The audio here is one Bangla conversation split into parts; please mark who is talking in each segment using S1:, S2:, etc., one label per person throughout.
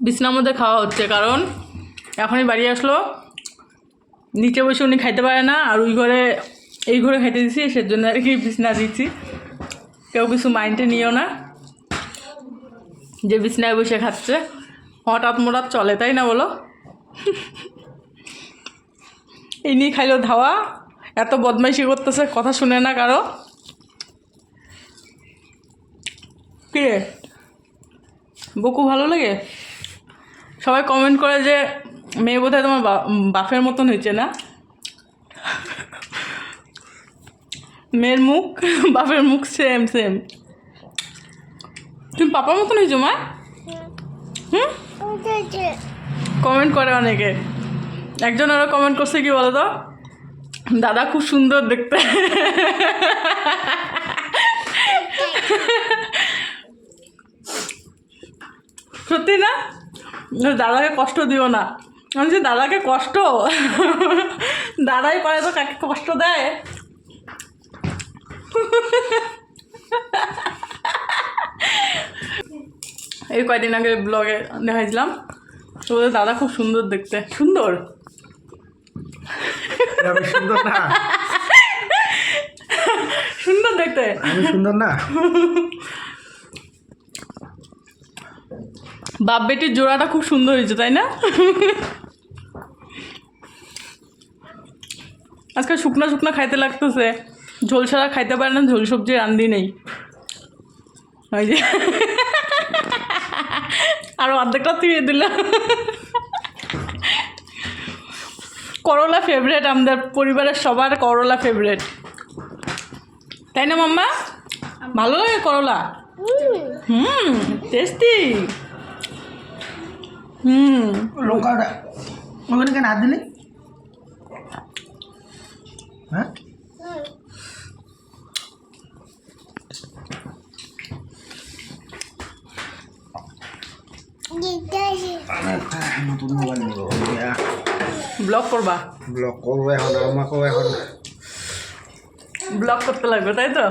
S1: বিছনার মধ্যে খাওয়া হচ্ছে, কারণ এখনই বাড়ি আসলো, নিচে বসে উনি খাইতে পারে না, আর ওই ঘরে এই ঘরে খাইতে দিছি, সেজন্য আর কি বিছনা দিচ্ছি। কেউ কিছু মাইন্ডে নিও না যে বিছনায় বসে খাচ্ছে, হঠাৎ মোটাৎ চলে, তাই না বলো? এই নিয়ে খাইলো ধাওয়া, এত বদমাইশি করতেছে, কথা শুনে না কারো। কিরে বকু ভালো লাগে? সবাই কমেন্ট করে যে মেয়ে বোধহয় তোমার বাপের মতন হয়েছে না? মেয়ের মুখ বাপের মুখ সেম সেম। তুমি পাপার মতন হয়েছো মা? হুম, কমেন্ট করে অনেকে। একজন আরো কমেন্ট করছে কি বলো তো, দাদা খুব সুন্দর দেখতে। সত্যি না? দাদাকে কষ্ট দিও না। আমি যে দাদাকে কষ্ট, দাদাই পারে তো কাকে কষ্ট দেয়। এই কয়দিন আগে ব্লগে দেখাইছিলাম, তো বলে দাদা খুব সুন্দর দেখতে। সুন্দর?
S2: আমি সুন্দর না?
S1: সুন্দর দেখতে?
S2: আমি সুন্দর না?
S1: বাপ বেটির জোড়াটা খুব সুন্দর হয়েছে, তাই না? আজকে শুকনা শুকনা খাইতে লাগতেছে, ঝোল ছাড়া খাইতে পারে না, ঝোল সবজি রান্ধি নেই। ওই যে আর অর্ধেকটা তুই দিল। করলা ফেভারেট, আমাদের পরিবারের সবার করলা ফেভারেট, তাই না মাম্মা? ভালো লাগে করলা? টেস্টি।
S2: লঙ্কাটা ওখানে কেন হাত দিলি? হ্যাঁ, নতুন মোবাইল নিব,
S1: ব্লগ করবা?
S2: ব্লগ করবো এখন, আমাকেও এখন
S1: ব্লগ করতে লাগবে, তাই তো?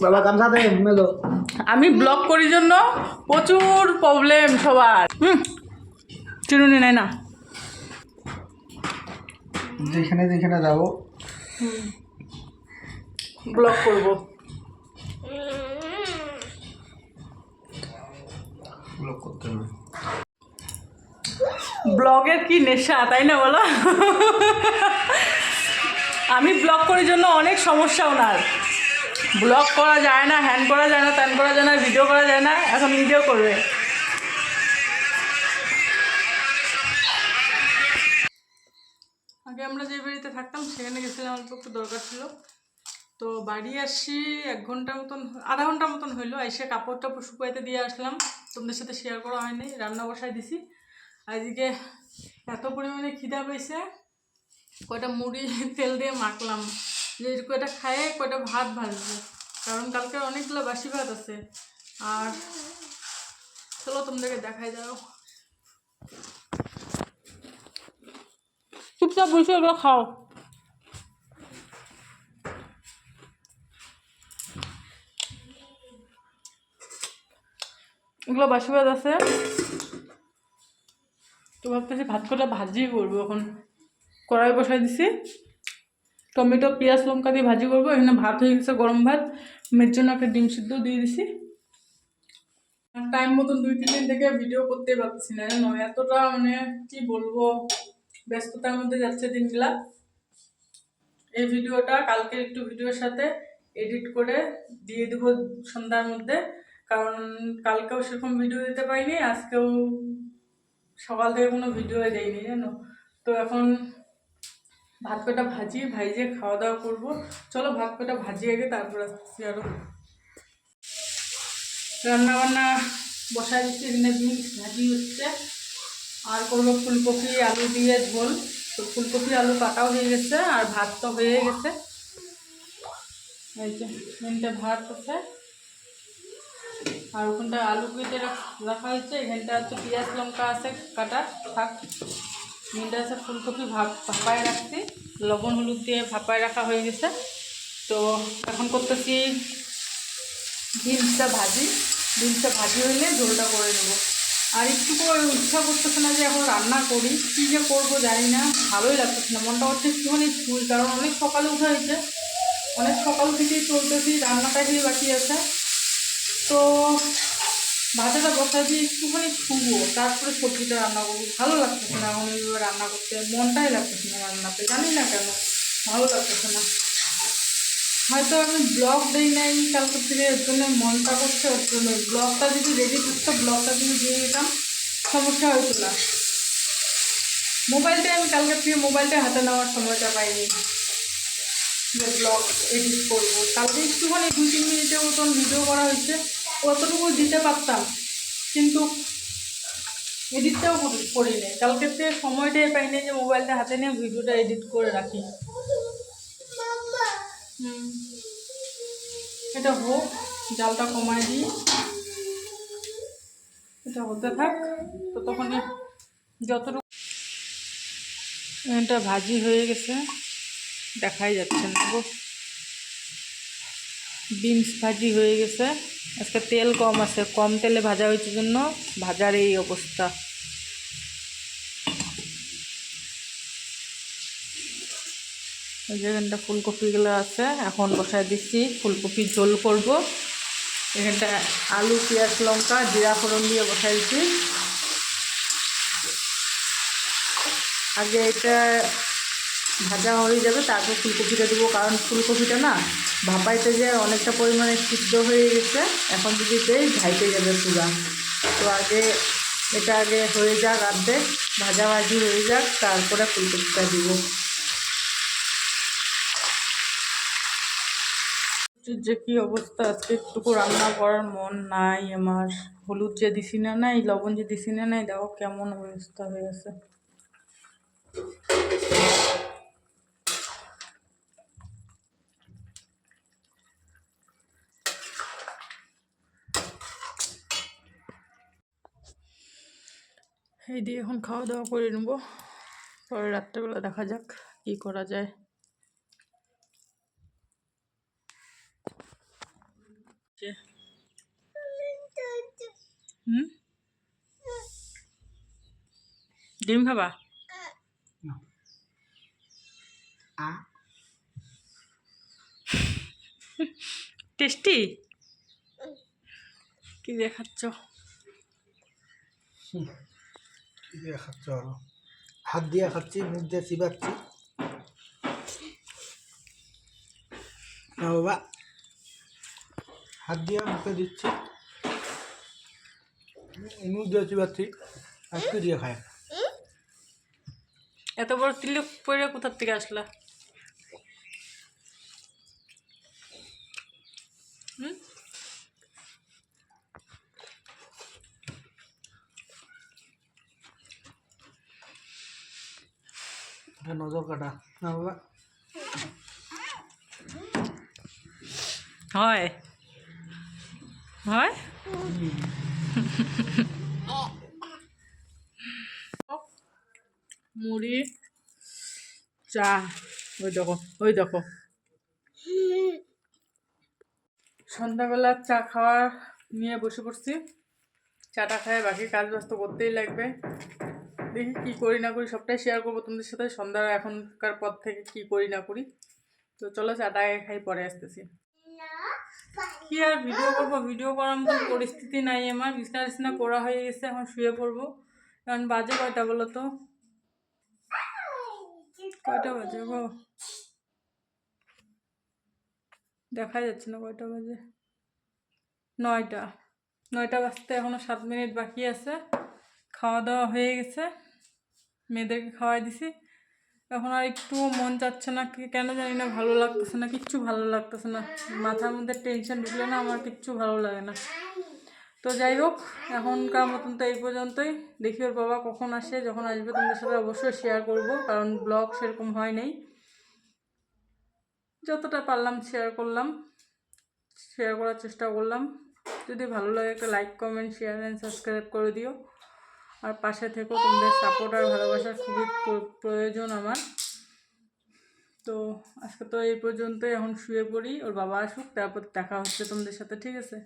S2: বাবা গামছা দে মেলো।
S1: আমি ব্লগ করি জন্য প্রচুর প্রবলেম সবার। চিরুনি নেয় না।
S2: যেখানে যেখানে যাবো
S1: ব্লগ করব।
S2: ব্লগ করতে হবে।
S1: ব্লগের কি নেশা, তাই না বলো? আমি ব্লগ করার জন্য অনেক সমস্যা ওনার। ব্লগ করা যায় না, হ্যান করা যায় না, ত্যান করা যায় না, ভিডিও করা যায় না, এখন ভিডিও করবে। আগে আমরা যে বাড়িতে থাকতাম সেখানে গেছিলাম, অল্প একটু দরকার ছিল, তো বাড়ি আসি 1 ঘন্টা মতন, আধা ঘন্টা মতন হইলো। এসে কাপড় টাপড় শুকাইতে দিয়ে আসলাম, তোমাদের সাথে শেয়ার করা হয়নি, রান্না বসাই দিছি। আজকে এত পরিমাণে খিদা পেয়েছে, কয়টা মুড়ি তেল দিয়ে মাখলাম যে কয়টা খায়ে কয়টা ভাত ভাজবো, কারণ কালকে অনেকগুলো বাসি ভাত আছে। আর চলো তোমাদেরকে দেখাই দাও, চুপচাপ বসে এগুলো খাও। এগুলো বাসি ভাত আছে, তো ভাবতেছি ভাত কটা ভাজি করবো। এখন কড়াই বসাই দিছি, টমেটো পেঁয়াজ লঙ্কা দিয়ে ভাজি করবো। এখানে ভাত হয়ে গেছে, গরম ভাত। মেয়ের জন্য একটা ডিম সিদ্ধ দিয়ে দিছি। টাইম মতন 2-3 দিন থেকে ভিডিও করতে পারতেছি না, জানো, এতটা মানে কি বলবো, ব্যস্ততার মধ্যে যাচ্ছে দিনগুলা। এই ভিডিওটা কালকে একটু ভিডিওর সাথে এডিট করে দিয়ে দেবো সন্ধ্যার মধ্যে, কারণ কালকেও সেরকম ভিডিও দিতে পারিনি, আজকেও সকাল থেকে কোনো ভিডিও দেয়নি, জানো। তো এখন ভাত কটা ভাজিয়ে খাওয়া দাওয়া করবো। চলো ভাত কটা ভাজিয়ে আগে, তারপর আসছি আরো। রান্না বান্না বসাই দিচ্ছি, এখানে বিনস ভাজি হচ্ছে, আর করবো ফুলকপি আলু দিয়ে ঝোল। তো ফুলকপি আলু কাটাও হয়ে গেছে, আর ভাত তো হয়ে গেছে। এই যে এখানটা ভাত আছে, আর ওখানটা আলু কেটে রাখা হয়েছে। এখানটা হচ্ছে পেঁয়াজ লঙ্কা আছে কাটা থাক। এখানটা আছে ফুলকপি ভাপায় রাখছি, লবণ হলুদ দিয়ে ভাপায় রাখা হয়ে গেছে। তো এখন করতেছি বিনসটা ভাজি হইলে ঝোলটা করে নেব। আর একটু করে ইচ্ছা করতেছে না যে এখন রান্না করি, কী যে করবো জানি না, ভালোই লাগতেছে না, মনটা হচ্ছে একটুখানি ছুঁই, কারণ অনেক সকালে উঠা হয়েছে, অনেক সকাল থেকেই চলতেছি, রান্নাটাই বাকি আছে। তো ভাজাটা বসা দিয়ে একটুখানি ছুবো, তারপরে সবজিটা রান্না করবো। ভালো লাগতেছে না এখন এইভাবে রান্না করতে, মনটাই লাগতেছে না রান্নাতে, জানি না কেন ভালো লাগতেছে না। হয়তো আমি ব্লগ দিই নাই কালকে থেকে, এর জন্য মনটা করছে, ওর জন্য ব্লগটা যদি রেডি থাকতো, ব্লগটা যদি দিয়ে দিতাম সমস্যা হতো না। আমি কালকে থেকে মোবাইলটা হাতে নেওয়ার সময়টা পাইনি যে ব্লগ এডিট করবো। কালকে একটুখানি 2-3 মিনিটের মতন ভিডিও করা হয়েছে, অতটুকু দিতে পারতাম, কিন্তু এডিটটাও করি নাই। কালকে থেকে সময়টাই পাইনি যে মোবাইলটা হাতে নিয়ে ভিডিওটা এডিট করে রাখি। এটা হোক, জালটা কমায় দিই, এটা হতে থাক। তো তখন যতটুকু এটা ভাজি হয়ে গেছে, দেখাই যাচ্ছে না গো, বিনস ভাজি হয়ে গেছে। আজকে তেল কম আছে, কম তেলে ভাজা হয়েছে জন্য ভাজার এই অবস্থা। যেখানটা ফুলকপিগুলো আছে এখন বসায় দিচ্ছি, ফুলকপি ঝোল করব। এখানটা আলু, পেঁয়াজ, লঙ্কা, জিরা ফোড়ন দিয়ে বসাই দিচ্ছি। আগে এটা ভাজা হয়ে যাবে, তারপর ফুলকপিটা দেবো, কারণ ফুলকপিটা না ভাপাইতে যে অনেকটা পরিমাণে সিদ্ধ হয়ে গেছে, এখন যদি দেই ঝাইতে যাবে পুরা। তো এটা হয়ে যাক, অর্ধেক ভাজাভাজি হয়ে যাক, তারপরে ফুলকপিটা দিব। যে কি অবস্থা, আজকে একটুকু রান্না করার মন নাই আমার। হলুদ যে দিছি না নাই, লবণ যে দিছি না নাই, দেখো কেমন অবস্থা হয়ে আছে। এই দিয়ে এখন খাওয়া দাওয়া করে নেবো, পরে রাত্রেবেলা দেখা যাক কি করা যায়। ডিম খাবা? টেস্টি? কি দিয়ে খাচ্ছ?
S2: কি দিয়ে খাচ্ছ? আরো হাত দিয়ে খাচ্ছি, মুখ দিয়ে চিবাচ্ছি না বাবা, হাত দিয়ে মুখে দিচ্ছি, মুখ দিয়ে চিবাচ্ছি, আজকে দিয়ে খায়।
S1: এত বড় তিলক পরে কোথার থেকে আসলা?
S2: নজর কাটা না বাবা।
S1: হয় হয় মুড়ি, চা, ওই দেখো সন্ধ্যাবেলার চা খাওয়ার নিয়ে বসে পড়ছি। চাটা খায় বাকি কাজ বাজ তো করতেই লাগবে। দেখি কি করি না করি, সবটাই শেয়ার করবো তোমাদের সাথে, সন্ধ্যা এখনকার পর থেকে কি করি না করি। তো চলো চাটা খাই, পরে আসতেছি। কি আর ভিডিও করবো, ভিডিও করার মতো পরিস্থিতি নাই আমার, বিছনা করা হয়ে গেছে, এখন শুয়ে পড়বো। কারণ বাজে কয়টা বলো তো, কয়টা বাজে গো, দেখা যাচ্ছে না কয়টা বাজে, 9টা বাজতে এখনো 7 মিনিট বাকি আছে। খাওয়া দাওয়া হয়ে গেছে, মেয়েদেরকে খাওয়াই দিছি। এখন আর একটু মন চাচ্ছে না, কেন জানি না, ভালো লাগতেছে না, কিচ্ছু ভালো লাগতেছে না। মাথার মধ্যে টেনশন ঢুকলে না আমার কিচ্ছু ভালো লাগে না। তো যাই হোক, এখনকার মতন তো এই পর্যন্তই। দেখি ওর বাবা কখন আসে, যখন আসবে তোমাদের সাথে অবশ্যই শেয়ার করব, কারণ ব্লগ সেরকম হয় নাই, যতটা পারলাম শেয়ার করলাম, শেয়ার করার চেষ্টা করলাম। যদি ভালো লাগে একটা like, comment, share and subscribe করে দিও। আর পাশে থেকেও, তোমাদের সাপোর্ট আর ভালোবাসার খুবই প্রয়োজন আমার। তো আজকে তো এই পর্যন্তই, এখন শুয়ে পড়ি, ওর বাবা আসুক, তারপর দেখা হচ্ছে তোমাদের সাথে, ঠিক আছে?